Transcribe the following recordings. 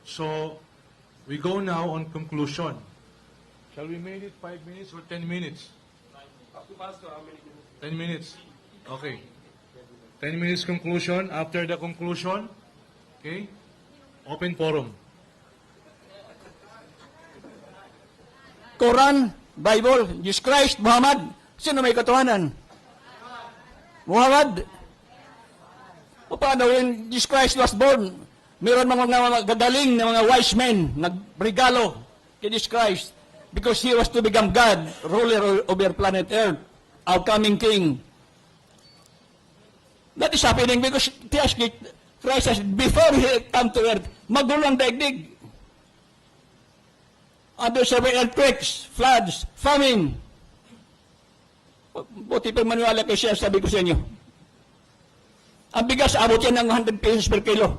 So, we go now on conclusion. Shall we make it 5 minutes or 10 minutes? Up to Pastor, how many minutes? 10 minutes. Okay. 10 minutes conclusion. After the conclusion, okay, open forum. Quran, Bible, Jesus Christ, Muhammad. Sino may katotohanan? Muhammad. O paano when Jesus Christ was born? Meron mga gagaling na mga wise men nagregalo kay Jesus Christ because he was to become God, ruler over planet Earth, our coming King. That is happening because Christ has, before he come to earth, magulo ang daigdig. Under severe earthquakes, floods, famine. Buti pa maniwala kayo siya, sabi ko sa inyo. Ang bigas, abot yan ng 100 pesos per kilo.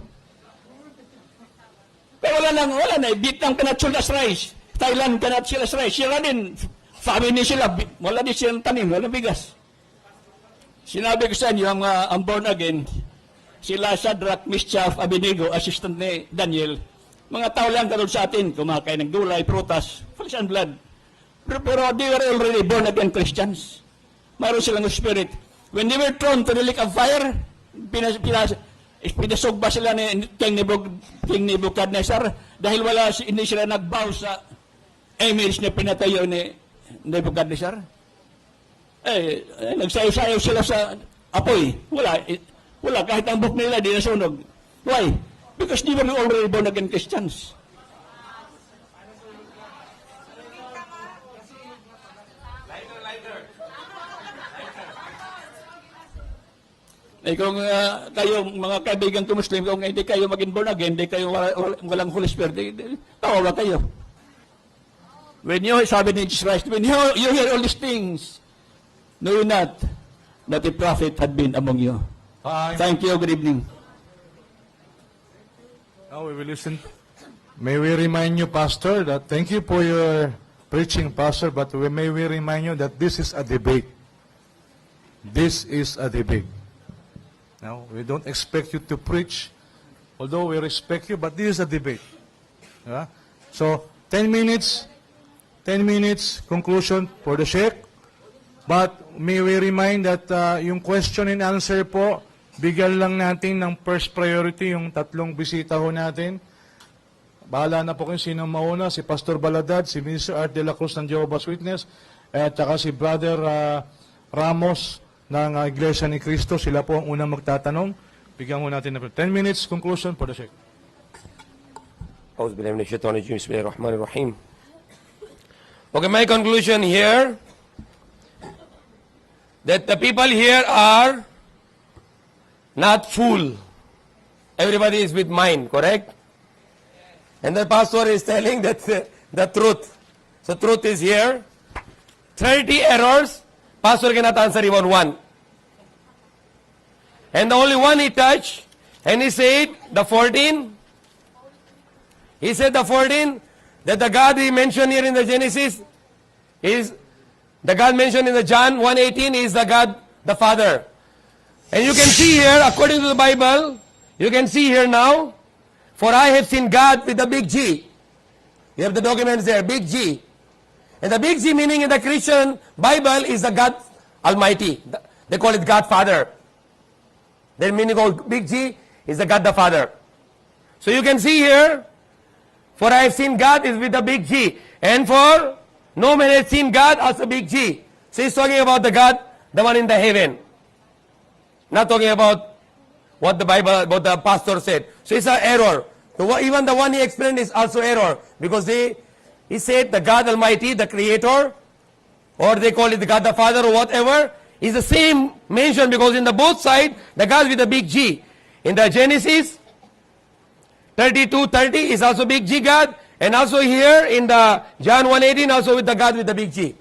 Pero wala na. Vietnam cannot sell us rice. Thailand cannot sell us rice. Sila din, famine sila. Wala din silang tanim, wala bigas. Sinabi ko sa inyo, ang born again, sila Shadrach, Meshach, Abednego, assistant ni Daniel, mga tao lang katulad sa atin, kumakain ng gulay, prutas, flesh and blood. Pero they were already born again Christians. Mayroon silang spirit. When they were thrown to the lake of fire, pinasugba sila ni King Nebuchadnezzar dahil hindi sila nagbow sa image na pinatayo ni Nebuchadnezzar. Nagsayaw-sayaw sila sa apoy. Wala, kahit ang book nila di nasunog. Why? Because they were already born again Christians. Kung kayo, mga kaibigan ko Muslim, kung hindi kayo maging born again, hindi kayo walang Holy Spirit, tawa ba kayo? When you, sabi ni Jesus Christ, when you hear all these things, know not that a prophet had been among you. Thank you. Good evening. Now we will listen. May we remind you, Pastor, that thank you for your preaching, Pastor, but may we remind you that this is a debate. This is a debate. Now, we don't expect you to preach, although we respect you, but this is a debate. So, 10 minutes, conclusion for the Sheikh. But may we remind that yung question and answer po, bigyan lang natin ng first priority yung tatlong bisita ho natin. Bahala na po kung sino mauna, si Pastor Baladad, si Minister Art de la Cruz ng Jehovah's Witness, at saka si Brother Ramos ng Iglesia ni Cristo. Sila po ang unang magtatanong. Bigyan mo natin ng 10 minutes conclusion for the Sheikh. Bismillahirrahmanirrahim. Okay, my conclusion here, that the people here are not fool. Everybody is with mind, correct? And the pastor is telling that the truth. So truth is here. 30 errors, pastor cannot answer even one. And the only one he touched, and he said, the 14, he said the 14, that the God he mentioned here in the Genesis is, the God mentioned in the John 1:18 is the God, the Father. And you can see here, according to the Bible, you can see here now, for I have seen God with the big G. You have the documents there, big G. And the big G meaning in the Christian Bible is the God Almighty. They call it God Father. The meaning of big G is the God the Father. So you can see here, for I have seen God is with the big G. And for no man has seen God as a big G. So he's talking about the God, the one in the heaven. Not talking about what the Bible, what the pastor said. So it's an error. Even the one he explained is also error. Because he said the God Almighty, the Creator, or they call it the God the Father or whatever, is the same mention because in the both side, the God with the big G. In the Genesis 32:30 is also big G God. And also here in the John 1:18 also with the God with the big G.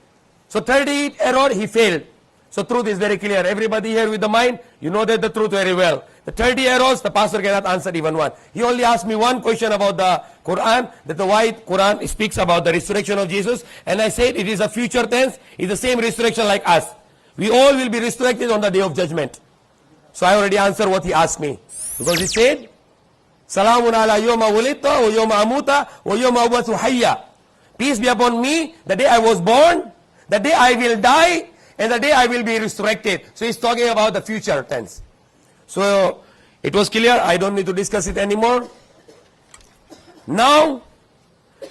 So 30 error, he failed. So truth is very clear. Everybody here with the mind, you know that the truth very well. The 30 errors, the pastor cannot answer even one. He only asked me one question about the Quran, that the white Quran speaks about the resurrection of Jesus. And I said it is a future tense, it's the same resurrection like us. We all will be resurrected on the day of judgment. So I already answered what he asked me. Because he said, Salamun ala yawma wulidtu wa yawma amuta wa yawma ub'athu hayya. Peace be upon me, the day I was born, the day I will die, and the day I will be resurrected. So he's talking about the future tense. So it was clear, I don't need to discuss it anymore. Now,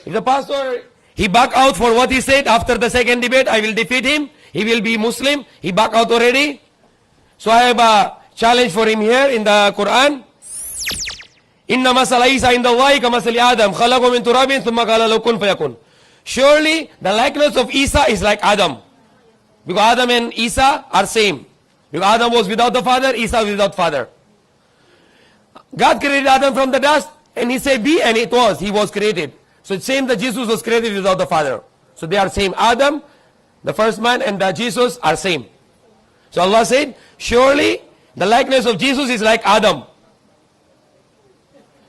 if the pastor, he back out for what he said after the second debate, I will defeat him, he will be Muslim, he back out already. So I have a challenge for him here in the Quran. Inna masala Isa inda Allahi ka masali Adam, khalaqahu min turabin thumma qala lahu kun fayakun. Surely the likeness of Isa is like Adam. Because Adam and Isa are same. Because Adam was without the father, Isa was without father. God created Adam from the dust, and he said be, and it was. He was created. So it's same that Jesus was created without the father. So they are same. Adam, the first man, and Jesus are same. So Allah said, surely the likeness of Jesus is like Adam.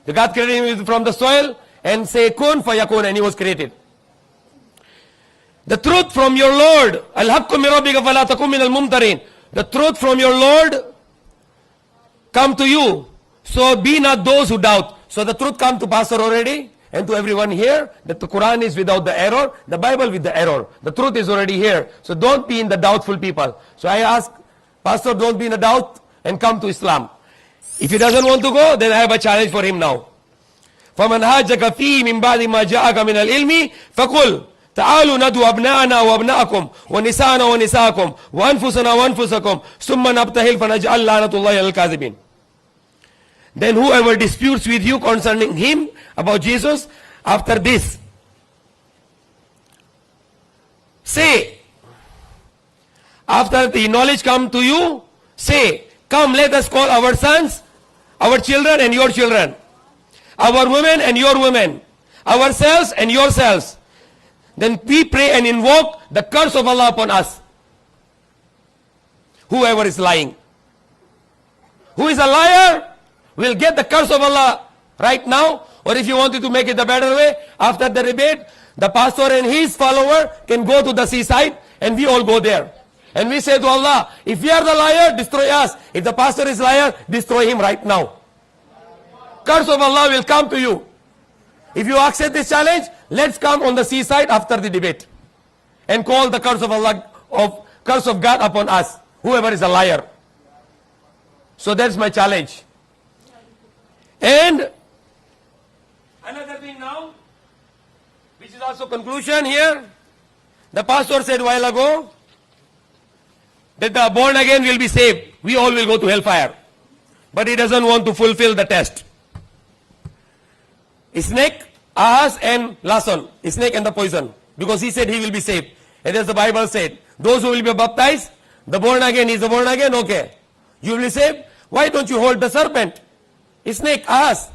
The God created him from the soil and say kun fayakun, and he was created. The truth from your Lord, al-haqqu min rabbika fala takun min al-mumtarin. The truth from your Lord come to you. So be not those who doubt. So the truth come to pastor already and to everyone here that the Quran is without the error, the Bible with the error. The truth is already here. So don't be in the doubtful people. So I ask, pastor, don't be in the doubt and come to Islam. If he doesn't want to go, then I have a challenge for him now. فَمَنْ هَاجَكَ فِيهِ مِنْ بَعْدِ مَا جَاءَكَ مِنَ الْعِلْمِ فَقُلْ تعالوا ندعو أبناءنا وأبناءكم ونساءنا ونساءكم وأنفسنا وأنفسكم ثم نبتهل فنجعل لعنة الله على الكاذبين. Then whoever disputes with you concerning him about Jesus after this, say, after the knowledge come to you, say, come let us call our sons, our children and your children, our women and your women, ourselves and yourselves. Then we pray and invoke the curse of Allah upon us. Whoever is lying. Who is a liar will get the curse of Allah right now. Or if you wanted to make it a better way, after the debate, the pastor and his follower can go to the seaside and we all go there. And we say to Allah, if we are the liar, destroy us. If the pastor is liar, destroy him right now. Curse of Allah will come to you. If you accept this challenge, let's come on the seaside after the debate and call the curse of Allah, curse of God upon us, whoever is a liar. So that's my challenge. And another thing now, which is also conclusion here, the pastor said a while ago that the born again will be saved. We all will go to hellfire. But he doesn't want to fulfill the test. Snake, Ahaz and Lason, snake and the poison, because he said he will be saved. And as the Bible said, those who will be baptized, the born again is the born again, okay. You will be saved. Why don't you hold the serpent? Snake, Ahaz.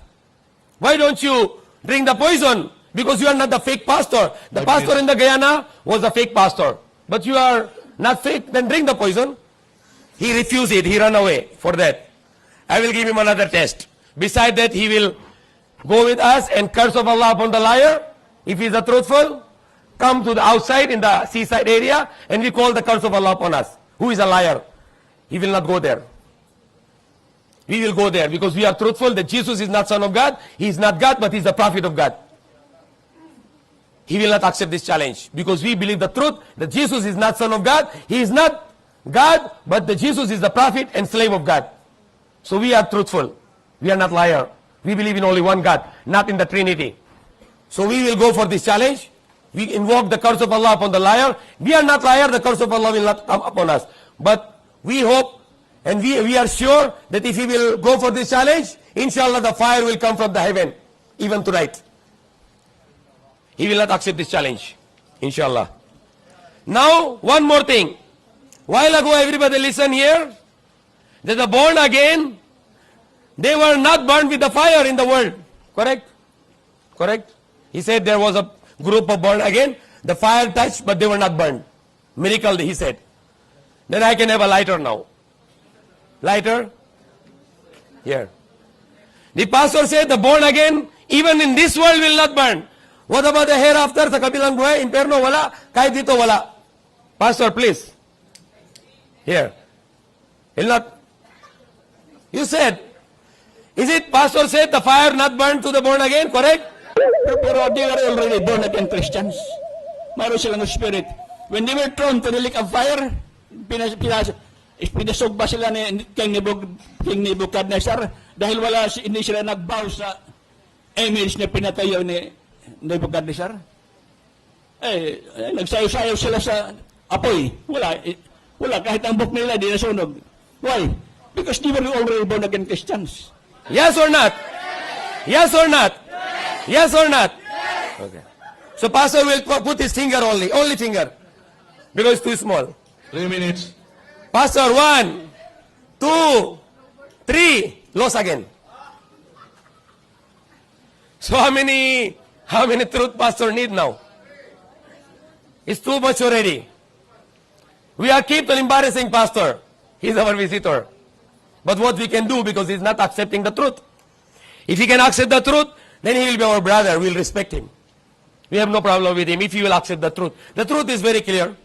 Why don't you drink the poison? Because you are not the fake pastor. The pastor in the Guyana was a fake pastor. But you are not fake, then drink the poison. He refused it, he ran away for that. I will give him another test. Beside that, he will go with us and curse of Allah upon the liar. If he is a truthful, come to the outside in the seaside area and we call the curse of Allah upon us. Who is a liar? He will not go there. We will go there because we are truthful that Jesus is not Son of God. He is not God, but he is the prophet of God. He will not accept this challenge because we believe the truth that Jesus is not Son of God. He is not God, but that Jesus is the prophet and slave of God. So we are truthful. We are not liar. We believe in only one God, not in the Trinity. So we will go for this challenge. We invoke the curse of Allah upon the liar. We are not liar, the curse of Allah will not come upon us. But we hope and we are sure that if we will go for this challenge, inshallah the fire will come from the heaven, even tonight. He will not accept this challenge, inshallah. Now, one more thing. While ago everybody listen here, that the born again, they were not burned with the fire in the world. Correct? Correct? He said there was a group of born again. The fire touched, but they were not burned. Miracle, he said. Then I can have a lighter now. Lighter? Here. The pastor said the born again, even in this world, will not burn. What about the hereafter? Sa kabilang buhay, imperno, wala. Kahit dito, wala. Pastor, please. Here. Will not. You said, Is it pastor said the fire not burn to the born again? Correct? Pero they are already born again Christians. Mayroon silang spirit. When they were thrown to the lake of fire, pinasog ba sila ni King Nebuchadnezzar dahil hindi sila nagbow sa image na pinatayo ni Nebuchadnezzar? Nagsayaw-sayaw sila sa apoy. Wala, kahit ang book nila di nasunog. Why? Because they were already born again Christians. Yes or not? Yes or not? Yes or not? Okay. So pastor will put his finger only finger. Because it's too small. 3 minutes. Pastor, 1, 2, 3, lost again. So how many truth pastor need now? It's too much already. We are keep on embarrassing pastor. He's our visitor. But what we can do, because he's not accepting the truth. If he can accept the truth, then he will be our brother. We'll respect him. We have no problem with him if he will accept the truth. The truth is very clear.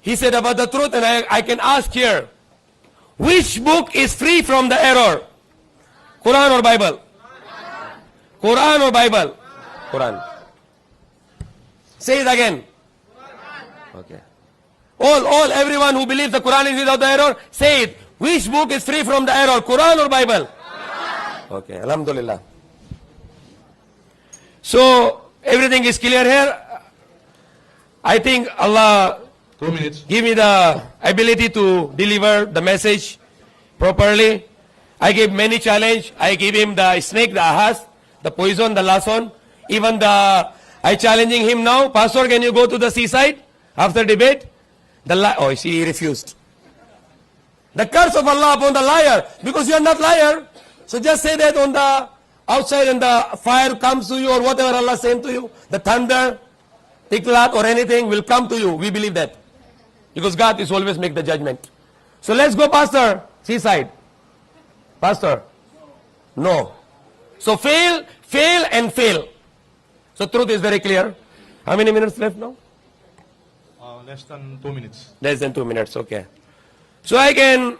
He said about the truth, and I can ask here, which book is free from the error? Quran or Bible? Quran or Bible? Quran. Say it again. Okay. Everyone who believes the Quran is without the error, say it. Which book is free from the error? Quran or Bible? Okay, Alhamdulillah. So, everything is clear here. I think Allah 2 minutes. give me the ability to deliver the message properly. I gave many challenge. I gave him the snake, the ahas, the poison, the lason. Even I challenging him now. Pastor, can you go to the seaside after debate? He refused. The curse of Allah upon the liar, because you are not liar. So just say that on the outside and the fire comes to you or whatever Allah sent to you, the thunder, tiklat or anything will come to you. We believe that. Because God is always make the judgment. So let's go, Pastor, seaside. Pastor, no. So fail, and fail. So truth is very clear. How many minutes left now? Less than 2 minutes. Less than 2 minutes, okay. So I can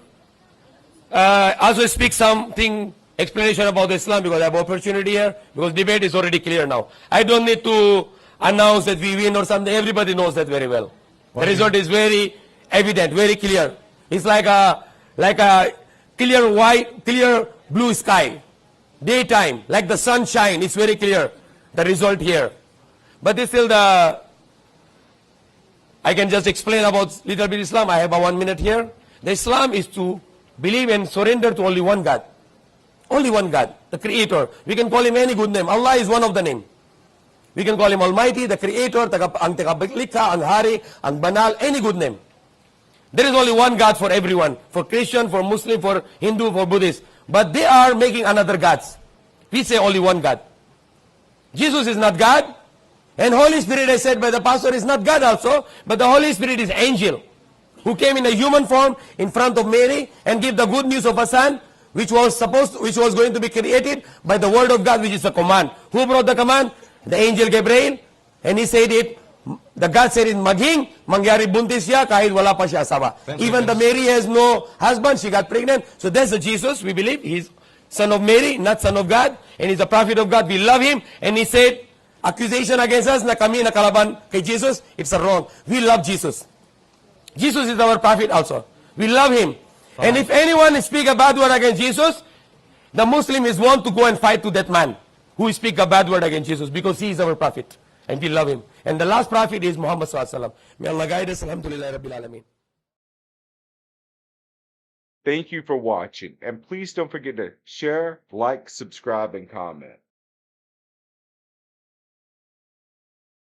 also speak something, explanation about Islam, because I have opportunity here, because debate is already clear now. I don't need to announce that we win or something. Everybody knows that very well. The result is very evident, very clear. It's like a clear blue sky. Daytime, like the sunshine, it's very clear, the result here. But it's still I can just explain about little bit Islam. I have 1 minute here. The Islam is to believe and surrender to only one God. Only one God, the Creator. We can call Him any good name. Allah is one of the name. We can call Him Almighty, the Creator, ang tagalikha, ang Hari, ang Banal, any good name. There is only one God for everyone. For Christian, for Muslim, for Hindu, for Buddhist. But they are making another gods. We say only one God. Jesus is not God. And Holy Spirit, I said by the pastor, is not God also. But the Holy Spirit is angel, who came in a human form in front of Mary and gave the good news of a son, which was going to be created by the word of God, which is a command. Who brought the command? The angel Gabriel. And he said it, the God said it, maging, mangyari buntis siya kahit wala pa siya asawa. Even the Mary has no husband, she got pregnant. So that's the Jesus, we believe. He's son of Mary, not son of God. And he's a prophet of God. We love him. And he said, accusation against us na kami nakalaban kay Jesus, it's a wrong. We love Jesus. Jesus is our prophet also. We love him. And if anyone speak a bad word against Jesus, the Muslim is want to go and fight to that man who speak a bad word against Jesus, because he is our prophet. And we love him. And the last prophet is Muhammad sallallahu alaihi wasallam. May Allah guide us. Alhamdulillah Rabbil Alameen. Thank you for watching, and please don't forget to share, like, subscribe, and comment.